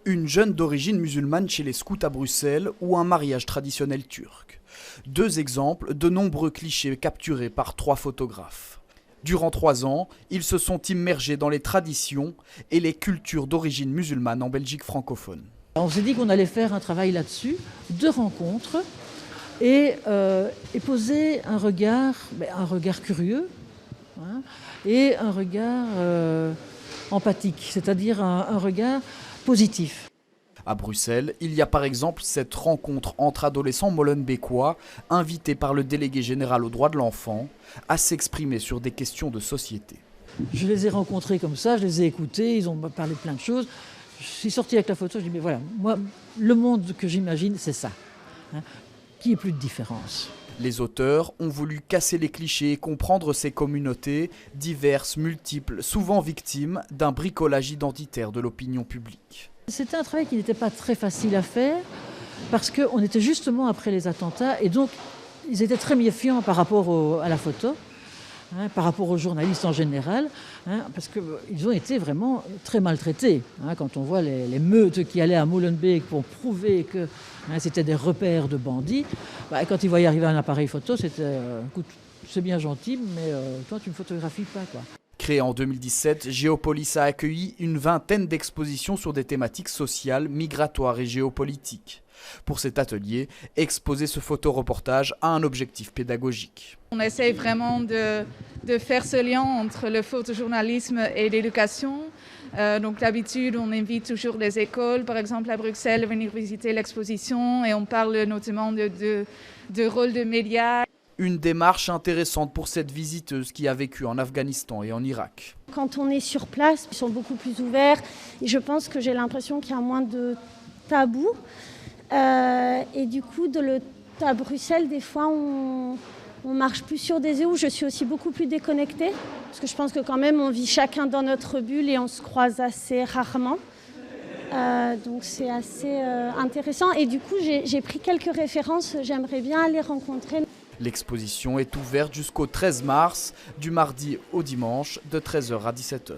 Une jeune d'origine musulmane chez les scouts à Bruxelles ou un mariage traditionnel turc. Deux exemples de nombreux clichés capturés par 3 photographes. Durant 3 ans, ils se sont immergés dans les traditions et les cultures d'origine musulmane en Belgique francophone. On s'est dit qu'on allait faire un travail là-dessus, de rencontres, et poser un regard curieux, hein, et un regard empathique, c'est-à-dire un regard positif. À Bruxelles, il y a par exemple cette rencontre entre adolescents molenbeekois invités par le délégué général aux droits de l'enfant à s'exprimer sur des questions de société. Je les ai rencontrés comme ça, je les ai écoutés, ils ont parlé de plein de choses. Je suis sorti avec la photo, je dis mais voilà, moi, le monde que j'imagine, c'est ça. Hein, qu'il n'y ait plus de différence. Les auteurs ont voulu casser les clichés et comprendre ces communautés, diverses, multiples, souvent victimes d'un bricolage identitaire de l'opinion publique. C'était un travail qui n'était pas très facile à faire parce qu'on était justement après les attentats et donc ils étaient très méfiants par rapport à la photo, hein, par rapport aux journalistes en général, hein, parce qu'ils ont été vraiment très maltraités. Hein, quand on voit les meutes qui allaient à Molenbeek pour prouver que c'était des repères de bandits, quand ils voyaient arriver un appareil photo, c'était écoute, c'est bien gentil, mais toi tu ne me photographies pas, quoi. Créé en 2017, Géopolis a accueilli une vingtaine d'expositions sur des thématiques sociales, migratoires et géopolitiques. Pour cet atelier, exposer ce photoreportage a un objectif pédagogique. On essaie vraiment de faire ce lien entre le photojournalisme et l'éducation. Donc d'habitude, on invite toujours les écoles, par exemple à Bruxelles, à venir visiter l'exposition et on parle notamment de rôle de médias. Une démarche intéressante pour cette visiteuse qui a vécu en Afghanistan et en Irak. Quand on est sur place, ils sont beaucoup plus ouverts et je pense que j'ai l'impression qu'il y a moins de tabous. Et du coup, à Bruxelles, des fois, on marche plus sur des œufs où je suis aussi beaucoup plus déconnectée. Parce que je pense que quand même, on vit chacun dans notre bulle et on se croise assez rarement. Donc c'est assez intéressant. Et du coup, j'ai pris quelques références, j'aimerais bien les rencontrer. L'exposition est ouverte jusqu'au 13 mars, du mardi au dimanche, de 13h à 17h.